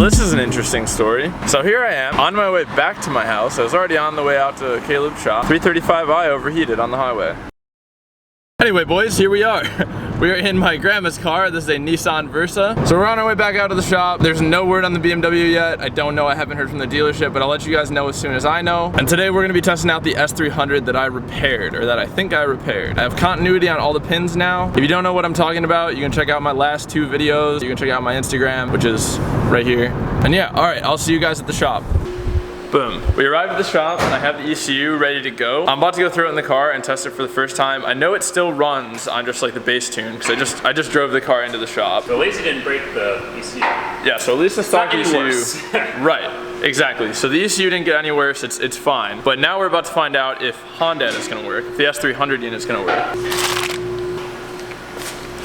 this is an interesting story. So here I am, on my way back to my house. I was already on the way out to Caleb's shop. 335i overheated on the highway. Anyway, boys, here we are. We are in my grandma's car. This is a Nissan Versa. So we're on our way back out to the shop. There's no word on the BMW yet. I don't know, I haven't heard from the dealership, but I'll let you guys know as soon as I know. And today we're gonna be testing out the S300 that I repaired, or that I think I repaired. I have continuity on all the pins now. If you don't know what I'm talking about, you can check out my last 2 videos. You can check out my Instagram, which is right here. And yeah, all right, I'll see you guys at the shop. Boom. We arrived at the shop and I have the ECU ready to go. I'm about to go throw it in the car and test it for the first time. I know it still runs on just like the base tune because I just drove the car into the shop. So at least you didn't break the ECU. Yeah, so at least the stock ECU. Right, exactly. So the ECU didn't get any worse, it's fine. But now we're about to find out if Hondata is gonna work, if the S300 unit is gonna work.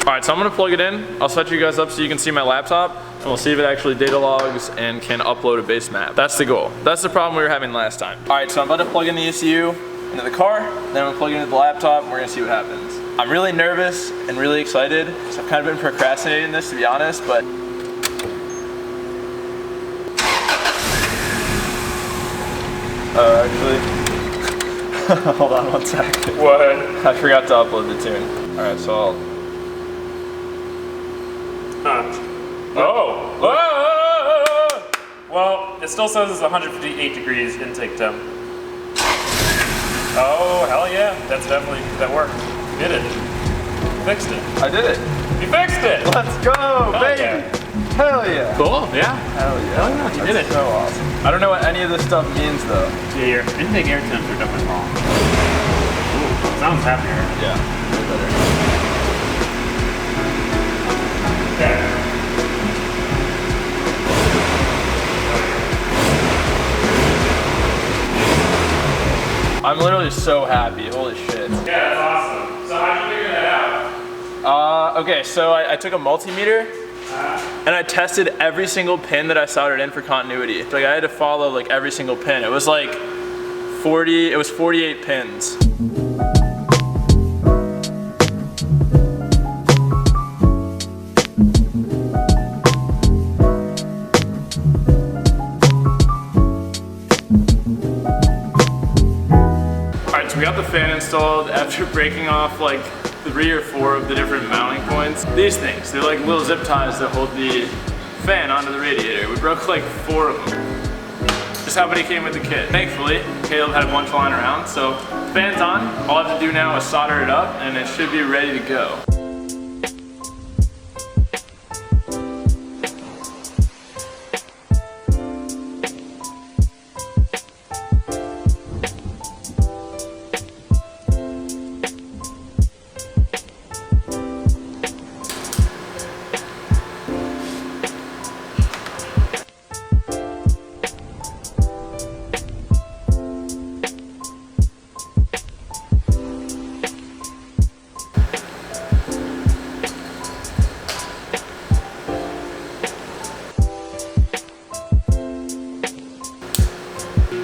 All right, so I'm gonna plug it in. I'll set you guys up so you can see my laptop, and we'll see if it actually data logs and can upload a base map. That's the goal. That's the problem we were having last time. All right, so I'm about to plug in the ECU into the car, then I'm gonna plug it into the laptop, and we're gonna see what happens. I'm really nervous and really excited, so I've kind of been procrastinating this, to be honest, but actually, hold on one second. What? I forgot to upload the tune. All right, so I'll. Oh! Whoa! Well, it still says it's 158 degrees intake temp. Oh, hell yeah. That worked. You did it. You fixed it. I did it. You fixed it! Let's go, baby! Yeah. Hell yeah! Cool, yeah. Hell yeah. Hell yeah, you did it. So awesome. I don't know what any of this stuff means though. Yeah, your intake air temps are definitely wrong. Ooh, sounds happier. Yeah, way better. Okay. I'm literally so happy, holy shit. Yeah, that's awesome. So how'd you figure that out? Okay, so I took a multimeter and I tested every single pin that I soldered in for continuity. Like I had to follow like every single pin. It was like 48 pins. We got the fan installed after breaking off like 3 or 4 of the different mounting points. These things, they're like little zip ties that hold the fan onto the radiator. We broke like 4 of them. Just how many came with the kit. Thankfully, Caleb had a bunch lying around, so fan's on. All I have to do now is solder it up and it should be ready to go.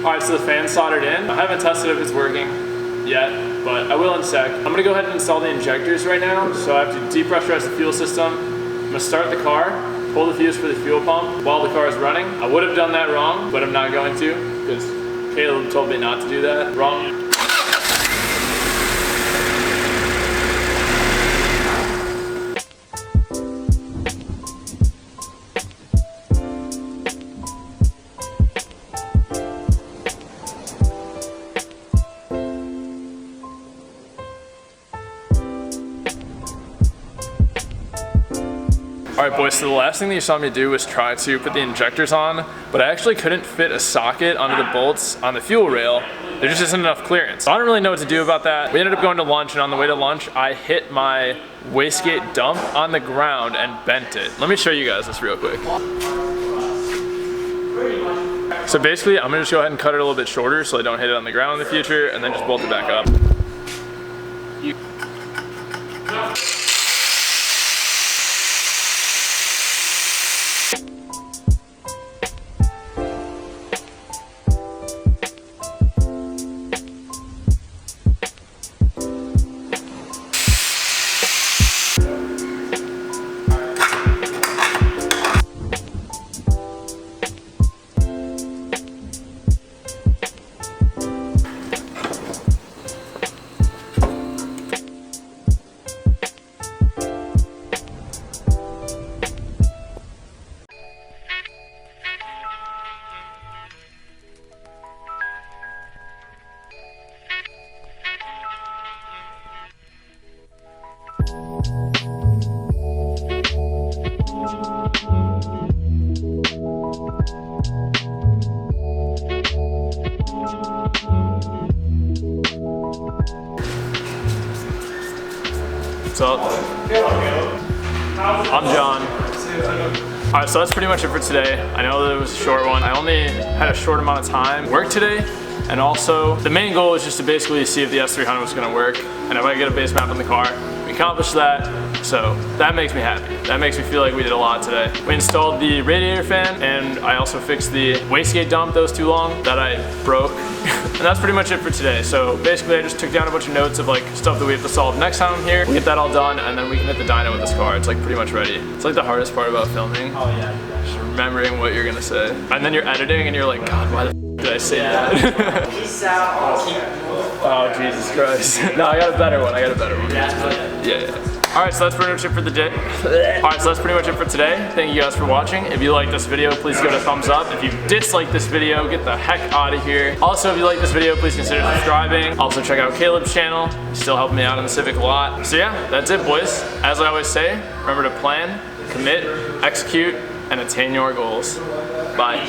Alright, so the fan's soldered in. I haven't tested if it's working yet, but I will in a sec. I'm gonna go ahead and install the injectors right now. So I have to depressurize the fuel system. I'm gonna start the car, pull the fuse for the fuel pump while the car is running. I would have done that wrong, but I'm not going to, because Caleb told me not to do that. Wrong. Alright boys, so the last thing that you saw me do was try to put the injectors on, but I actually couldn't fit a socket onto the bolts on the fuel rail. There just isn't enough clearance. So I don't really know what to do about that. We ended up going to lunch, and on the way to lunch, I hit my wastegate dump on the ground and bent it. Let me show you guys this real quick. So basically, I'm gonna just go ahead and cut it a little bit shorter so I don't hit it on the ground in the future, and then just bolt it back up. What's up? I'm John. Alright, so that's pretty much it for today. I know that it was a short one. I only had a short amount of time work today, and also the main goal was just to basically see if the S300 was going to work, and if I could get a base map on the car. We accomplished that, so that makes me happy. That makes me feel like we did a lot today. We installed the radiator fan, and I also fixed the wastegate dump that was too long that I broke. And that's pretty much it for today. So basically I just took down a bunch of notes of like stuff that we have to solve next time I'm here. We'll get that all done, and then we can hit the dyno with this car. It's like pretty much ready. It's like the hardest part about filming. Oh yeah. Just remembering what you're gonna say. And then you're editing and you're like, God, why the did I say that? Peace out. Oh, Jesus Christ. No, I got a better one. Yeah. Alright, so that's pretty much it for the day. Alright, so that's pretty much it for today. Thank you guys for watching. If you like this video, please give it a thumbs up. If you dislike this video, get the heck out of here. Also, if you like this video, please consider subscribing. Also, check out Caleb's channel. He's still helping me out in the Civic a lot. So yeah, that's it, boys. As I always say, remember to plan, commit, execute, and attain your goals. Bye.